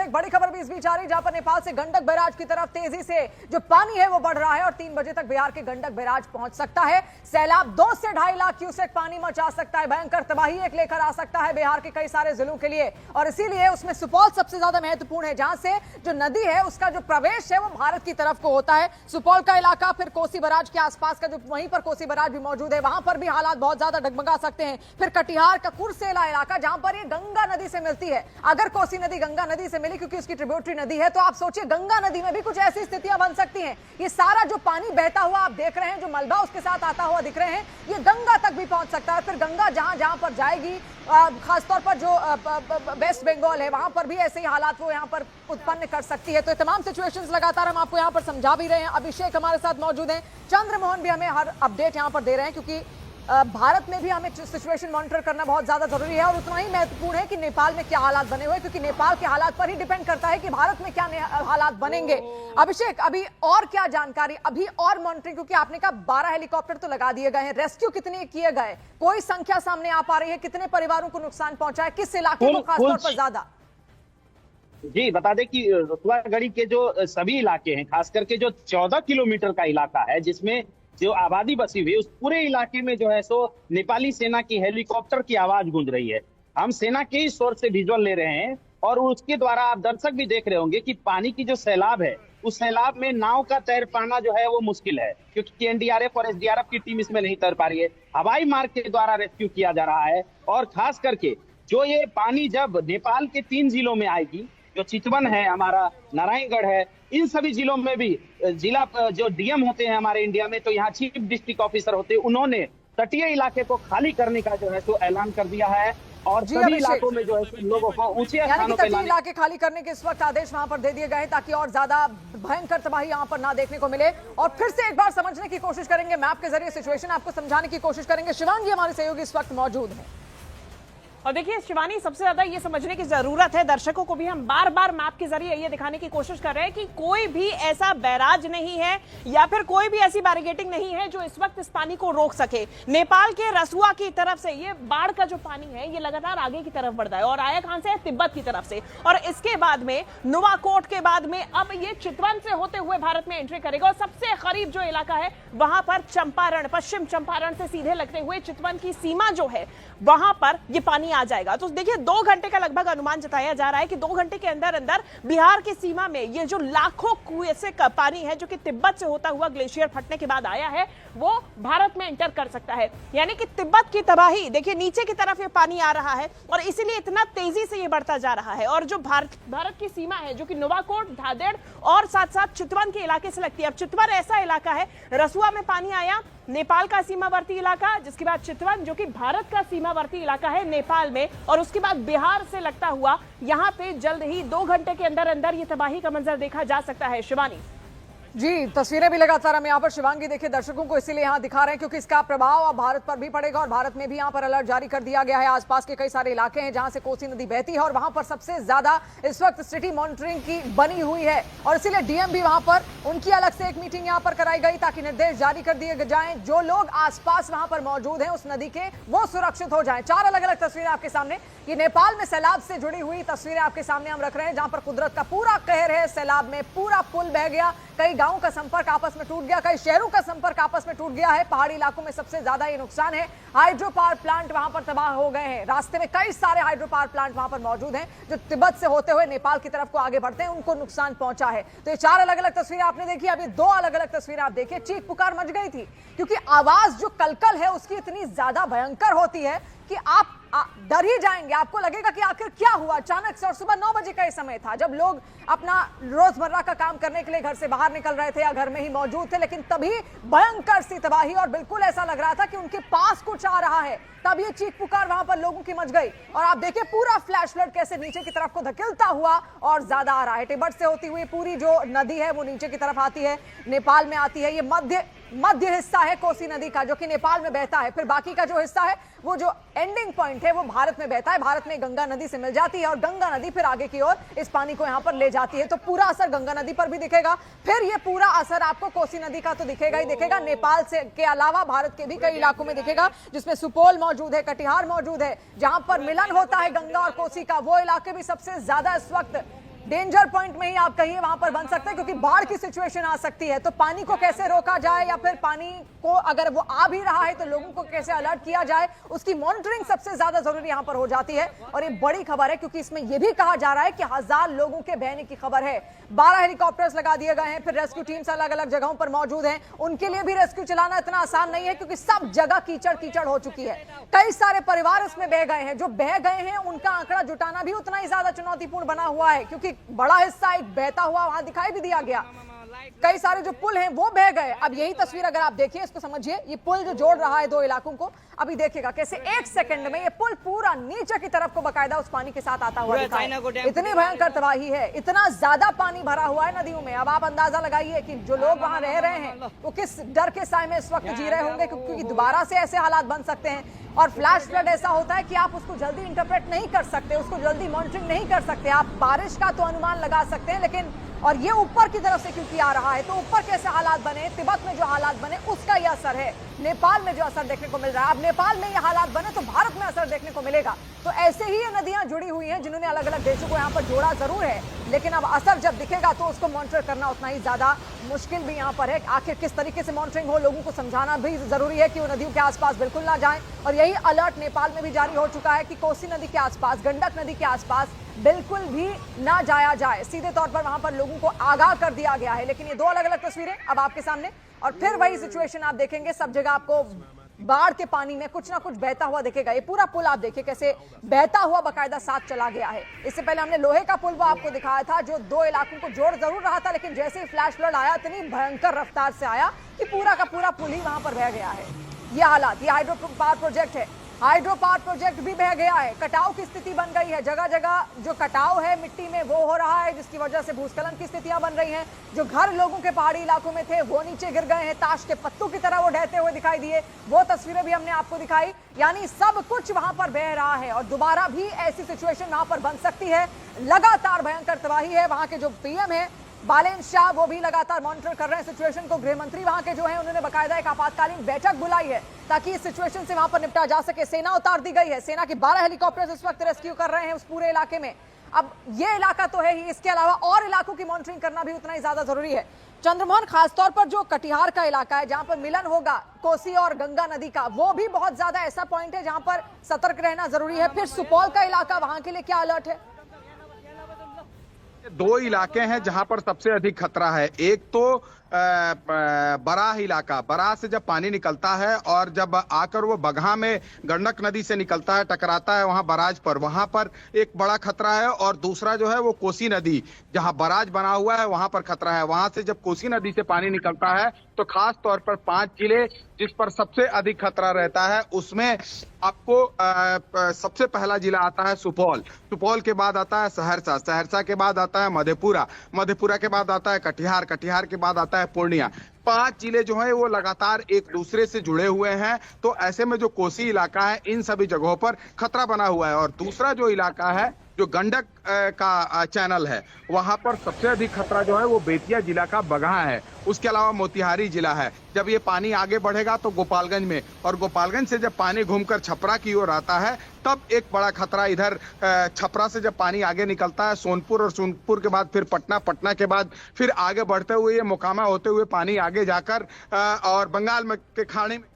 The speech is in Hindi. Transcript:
एक बड़ी खबर भी इस बीच आ रही है, जहां पर नेपाल से गंडक बैराज की तरफ तेजी से जो पानी है वो बढ़ रहा है और 3 बजे तक बिहार के गंडक बैराज पहुंच सकता है। सैलाब 2 से 2.5 लाख क्यूसेक पानी मचा सकता है, भयंकर तबाही एक लेकर आ सकता है बिहार के कई सारे जिलों के लिए। और इसीलिए उसमें सुपौल सबसे ज्यादा महत्वपूर्ण है, जहां से जो नदी है उसका जो प्रवेश है वो भारत की तरफ को होता है। सुपौल का इलाका, फिर कोसी बैराज के आसपास का जो वहीं पर कोसी बैराज भी मौजूद है, वहां पर भी हालात बहुत ज्यादा डगमगा सकते हैं। फिर कटिहार का कुर्सेला इलाका, जहां पर ये गंगा नदी से मिलती है। अगर कोसी नदी गंगा नदी से मिली क्योंकि उसकी ट्रिब्यूटरी नदी है, तो आप सोचिए गंगा नदी में भी कुछ ऐसी स्थितियां बन सकती हैं। ये सारा जो पानी बहता हुआ आप देख रहे हैं, जो मलबा उसके साथ आता हुआ दिख रहे हैं, ये गंगा तक भी पहुंच सकता है। फिर गंगा जहां जहां पर जाएगी, खासतौर पर जो वेस्ट बंगाल है, वहां पर भी ऐसे ही हालात वो यहां पर उत्पन्न कर सकती है। तो ये तमाम सिचुएशंस लगातार हम आपको यहां पर समझा भी रहे हैं। अभिषेक हमारे साथ मौजूद हैं, चंद्रमोहन भी हमें हर अपडेट यहां पर दे रहे हैं, क्योंकि भारत में भी हमें सिचुएशन मॉनिटर करना बहुत ज्यादा जरूरी है। और उतना ही महत्वपूर्ण है कि नेपाल में क्या हालात बने हुए, क्योंकि नेपाल के हालात पर ही डिपेंड करता है कि भारत में क्या हालात बनेंगे। अभिषेक, अभी और क्या जानकारी, अभी और मॉनिटरिंग, क्योंकि आपने कहा 12 हेलीकॉप्टर तो लगा दिए गए हैं, रेस्क्यू कितने किए गए, कोई संख्या सामने आ पा रही है, कितने परिवारों को नुकसान पहुंचा है, किस इलाके को खासतौर पर ज्यादा? जी बता दें कि रतुआगढ़ी के जो सभी इलाके हैं, खास करके जो 14 किलोमीटर का इलाका है जिसमें जो आबादी बसी हुई है, उस पूरे इलाके में जो है सो नेपाली सेना की हेलीकॉप्टर की आवाज गूंज रही है। हम सेना के ही सोर्स से विजुअल ले रहे हैं और उसके द्वारा आप दर्शक भी देख रहे होंगे कि पानी की जो सैलाब है, उस सैलाब में नाव का तैर पाना जो है वो मुश्किल है, क्योंकि एनडीआरएफ और एसडीआरएफ की टीम इसमें नहीं तैर पा रही है। हवाई मार्ग के द्वारा रेस्क्यू किया जा रहा है। और खास करके जो ये पानी जब नेपाल के 3 जिलों में आएगी, जो चितवन है, हमारा नारायणगढ़ है, इन सभी जिलों में भी जिला जो डीएम होते हैं हमारे इंडिया में, तो यहाँ चीफ डिस्ट्रिक्ट ऑफिसर होते हैं, उन्होंने तटीय इलाके को खाली करने का जो है तो ऐलान कर दिया है। और सभी इलाकों में जो है लोगों को ऊंचे स्थानों पर तटीय इलाके खाली करने के इस वक्त आदेश वहां पर दे दिए गए हैं, ताकि और ज्यादा भयंकर तबाही यहां पर ना देखने को मिले। और फिर से एक बार समझने की कोशिश करेंगे, मैप के जरिए सिचुएशन आपको समझाने की कोशिश करेंगे। शिवांगी हमारे सहयोगी इस वक्त मौजूद है। और देखिए शिवानी, सबसे ज्यादा ये समझने की जरूरत है, दर्शकों को भी हम बार बार मैप के जरिए ये दिखाने की कोशिश कर रहे हैं कि कोई भी ऐसा बैराज नहीं है या फिर कोई भी ऐसी बैरिकेडिंग नहीं है जो इस वक्त इस पानी को रोक सके। नेपाल के रसुआ की तरफ से ये बाढ़ का जो पानी है ये लगातार आगे की तरफ बढ़ता है और आया कहां से है? तिब्बत की तरफ से। और इसके बाद में नुवाकोट के बाद में अब ये चितवन से होते हुए भारत में एंट्री करेगा और सबसे करीब जो इलाका है वहां पर चंपारण, पश्चिम चंपारण से सीधे लगते हुए चितवन की सीमा जो है वहां पर ये पानी आ जाएगा। तो देखिए 2 घंटे का लगभग अनुमान जताया जा रहा है कि 2 घंटे के अंदर अंदर बिहार की सीमा में ये जो लाखों कुएं से पानी है जो कि तिब्बत से होता हुआ ग्लेशियर फटने के बाद आया है, वो भारत में एंटर कर सकता है। यानी कि तिब्बत की तबाही देखिए, नीचे की तरफ ये पानी आ रहा है और इसीलिए इतना तेजी से ये बढ़ता जा रहा है। और जो भारत की सीमा है जो कि नुवाकोट, धादेड़ और साथ साथ चितवन के इलाके से लगती है। अब चितवन ऐसा इलाका है, रसुआ में पानी आया, नेपाल का सीमावर्ती इलाका, जिसके बाद चितवन जो कि भारत का सीमावर्ती इलाका है नेपाल में, और उसके बाद बिहार से लगता हुआ यहां पे जल्द ही 2 घंटे के अंदर अंदर ये तबाही का मंजर देखा जा सकता है। शिवानी जी, तस्वीरें भी लगातार हम यहाँ पर शिवांगी देखिए दर्शकों को इसीलिए यहाँ दिखा रहे हैं क्योंकि इसका प्रभाव अब भारत पर भी पड़ेगा और भारत में भी यहाँ पर अलर्ट जारी कर दिया गया है। आसपास के कई सारे इलाके हैं जहाँ से कोसी नदी बहती है और वहां पर सबसे ज्यादा इस वक्त सिटी मॉनिटरिंग की बनी हुई है और इसीलिए डीएम भी वहां पर, उनकी अलग से एक मीटिंग यहाँ पर कराई गई ताकि निर्देश जारी कर दिए जाए, जो लोग आसपास वहां पर मौजूद हैं उस नदी के, वो सुरक्षित हो जाए। 4 अलग अलग तस्वीरें आपके सामने, ये नेपाल में सैलाब से जुड़ी हुई तस्वीरें आपके सामने हम रख रहे हैं, जहां पर कुदरत का पूरा कहर है। सैलाब में पूरा पुल बह गया, कई गांवों का संपर्क आपस में टूट गया, कई शहरों का संपर्क आपस में टूट गया है। पहाड़ी इलाकों में सबसे ज्यादा ये नुकसान है। हाइड्रो पावर प्लांट वहां पर तबाह हो गए हैं। रास्ते में कई सारे हाइड्रो पावर प्लांट वहां पर मौजूद हैं जो तिब्बत से होते हुए नेपाल की तरफ को आगे बढ़ते हैं, उनको नुकसान पहुंचा है। तो ये 4 अलग अलग तस्वीरें आपने देखी, अभी 2 अलग अलग तस्वीरें आप देखिए। चीख पुकार मच गई थी क्योंकि आवाज जो कलकल है उसकी इतनी ज्यादा भयंकर होती है कि आप डर ही जाएंगे। आपको लगेगा कि आखिर क्या हुआ अचानक से। और सुबह 9 बजे का ये समय था जब लोग अपना रोजमर्रा का काम करने के लिए घर से बाहर निकल रहे थे या घर में ही मौजूद थे, लेकिन तभी भयंकर सी तबाही और बिल्कुल ऐसा लग रहा था कि उनके पास कुछ आ रहा है। तब ये चीख पुकार वहां पर लोगों की मच गई और आप देखिए पूरा फ्लैश फ्लड कैसे नीचे की तरफ को धकेलता हुआ और ज्यादा आ रहा है। तिब्बत से होती हुई पूरी जो नदी है वो नीचे की तरफ आती है, नेपाल में आती है। ये मध्य हिस्सा है कोसी नदी का जो कि नेपाल में बहता है, फिर बाकी का जो हिस्सा है वो जो एंडिंग पॉइंट है वो भारत में बहता है, भारत में गंगा नदी से मिल जाती है और गंगा नदी फिर आगे की ओर इस पानी को यहां पर ले जाती है। तो पूरा असर गंगा नदी पर भी दिखेगा, फिर ये पूरा असर आपको कोसी नदी का तो दिखेगा ही दिखेगा, नेपाल से के अलावा भारत के भी कई इलाकों में दिखेगा, जिसमें सुपौल मौजूद है, कटिहार मौजूद है, जहां पर मिलन होता है गंगा और कोसी का। वो इलाके भी सबसे ज्यादा इस वक्त डेंजर पॉइंट में ही आप कहिए वहां पर बन सकते हैं, क्योंकि बाढ़ की सिचुएशन आ सकती है। तो पानी को कैसे रोका जाए, या फिर पानी को अगर वो आ भी रहा है तो लोगों को कैसे अलर्ट किया जाए, उसकी मॉनिटरिंग सबसे ज्यादा जरूरी यहां पर हो जाती है। और ये बड़ी खबर है, क्योंकि इसमें यह भी कहा जा रहा है कि 1000 लोगों के बहने की खबर है। 12 हेलीकॉप्टर्स लगा दिए गए हैं, फिर रेस्क्यू टीम्स अलग अलग जगहों पर मौजूद हैं। उनके लिए भी रेस्क्यू चलाना इतना आसान नहीं है, क्योंकि सब जगह कीचड़ कीचड़ हो चुकी है। कई सारे परिवार इसमें बह गए हैं। जो बह गए हैं उनका आंकड़ा जुटाना भी उतना ही ज्यादा चुनौतीपूर्ण बना हुआ है, क्योंकि बड़ा हिस्सा एक बहता हुआ वहां दिखाई भी दिया गया। कई सारे जो पुल हैं वो बह गए। अब यही तस्वीर अगर आप देखिए, इसको समझिए, ये पुल जो जोड़ रहा है दो इलाकों को, अभी देखिएगा कैसे 1 सेकंड में ये पुल पूरा नीचे की तरफ को बकायदा उस पानी के साथ आता हुआ दिखा है। इतनी भयंकर तबाही है, इतना ज्यादा पानी भरा हुआ है नदियों में। अब आप अंदाजा लगाइए कि जो लोग वहां रह रहे हैं वो किस डर के साए में इस वक्त जी रहे होंगे, क्योंकि दोबारा से ऐसे हालात बन सकते हैं। और फ्लैश फ्लड ऐसा होता है कि आप उसको जल्दी इंटरप्रेट नहीं कर सकते, उसको जल्दी मॉनिटरिंग नहीं कर सकते। आप बारिश का तो अनुमान लगा सकते हैं, लेकिन और ये ऊपर की तरफ से क्योंकि आ रहा है, तो ऊपर कैसे हालात बने, तिब्बत में जो हालात बने उसका ये असर है। नेपाल में जो असर देखने को मिल रहा है, अब नेपाल में ये हालात बने तो भारत में असर देखने को मिलेगा। तो ऐसे ही ये नदियां जुड़ी हुई हैं, जिन्होंने अलग अलग देशों को यहाँ पर जोड़ा जरूर है, लेकिन अब असर जब दिखेगा तो उसको मॉनिटर करना उतना ही ज्यादा मुश्किल भी यहाँ पर है। आखिर किस तरीके से मॉनिटरिंग हो, लोगों को समझाना भी जरूरी है कि वो नदियों के आसपास बिल्कुल ना जाएं। और यही अलर्ट नेपाल में भी जारी हो चुका है कि कोसी नदी के आसपास, गंडक नदी के आसपास बिल्कुल भी ना जाया जाए। सीधे तौर पर वहां पर लोगों को आगाह कर दिया गया है। लेकिन ये दो अलग अलग तस्वीरें अब आपके सामने, और फिर वही सिचुएशन आप देखेंगे, सब जगह आपको बाढ़ के पानी में कुछ ना कुछ बहता हुआ दिखेगा। ये पूरा पुल आप देखिए कैसे बहता हुआ बकायदा साथ चला गया है। इससे पहले हमने लोहे का पुल वो आपको दिखाया था, जो दो इलाकों को जोड़ जरूर रहा था, लेकिन जैसे ही फ्लैश फ्लड आया इतनी भयंकर रफ्तार से आया कि पूरा का पूरा पुल ही वहां पर बह गया है। ये हालात, ये हाइड्रो पावर प्रोजेक्ट है, हाइड्रो पावर प्रोजेक्ट भी बह गया है। कटाव की स्थिति बन गई है, जगह जगह जो कटाव है मिट्टी में वो हो रहा है, जिसकी वजह से भूस्खलन की स्थितियां बन रही हैं। जो घर लोगों के पहाड़ी इलाकों में थे वो नीचे गिर गए हैं, ताश के पत्तों की तरह वो ढहते हुए दिखाई दिए। वो तस्वीरें भी हमने आपको दिखाई। यानी सब कुछ वहां पर बह रहा है और दोबारा भी ऐसी सिचुएशन वहां पर बन सकती है। लगातार भयंकर तबाही है। वहां के जो पीएम है बालेन शाह, वो भी लगातार मॉनिटर कर रहे हैं सिचुएशन को। गृह मंत्री वहां के जो हैं उन्होंने बकायदा एक आपातकालीन बैठक बुलाई है ताकि इस सिचुएशन से वहां पर निपटा जा सके। सेना उतार दी गई है, सेना के 12 हेलीकॉप्टर्स इस वक्त रेस्क्यू कर रहे हैं उस पूरे इलाके में। अब ये इलाका तो है ही, इसके अलावा और इलाकों की मॉनिटरिंग करना भी उतना ही ज्यादा जरूरी है। चंद्रमोहन, खासतौर पर जो कटिहार का इलाका है जहां पर मिलन होगा कोसी और गंगा नदी का, वो भी बहुत ज्यादा ऐसा पॉइंट है जहां पर सतर्क रहना जरूरी है। फिर सुपौल का इलाका, वहां के लिए क्या अलर्ट है? दो इलाके हैं जहां पर सबसे अधिक खतरा है। एक तो बराह इलाका, बराह से जब पानी निकलता है और जब आकर वो बगहा में गंडक नदी से निकलता है, टकराता है वहां बराज पर, वहां पर एक बड़ा खतरा है। और दूसरा जो है वो कोसी नदी, जहां बराज बना हुआ है वहां पर खतरा है। वहां से जब कोसी नदी से पानी निकलता है तो खास तौर पर 5 जिले जिस पर सबसे अधिक खतरा रहता है, उसमें आपको सबसे पहला जिला आता है सुपौल, सुपौल के बाद आता है सहरसा, सहरसा के बाद आता है मधेपुरा, मधेपुरा के बाद आता है कटिहार, कटिहार के बाद आता है पूर्णिया। 5 जिले जो है वो लगातार एक दूसरे से जुड़े हुए हैं। तो ऐसे में जो कोसी इलाका है, इन सभी जगहों पर खतरा बना हुआ है। और दूसरा जो इलाका है, जो गंडक का चैनल है, वहां पर सबसे अधिक खतरा जो है वो बेतिया जिला का बगहा है। उसके अलावा मोतिहारी जिला है। जब ये पानी आगे बढ़ेगा तो गोपालगंज में, और गोपालगंज से जब पानी घूमकर छपरा की ओर आता है तब एक बड़ा खतरा इधर छपरा से जब पानी आगे निकलता है सोनपुर, और सोनपुर के बाद फिर पटना, पटना के बाद फिर आगे बढ़ते हुए ये मोकामा होते हुए पानी आगे जाकर और बंगाल में के खाड़ी में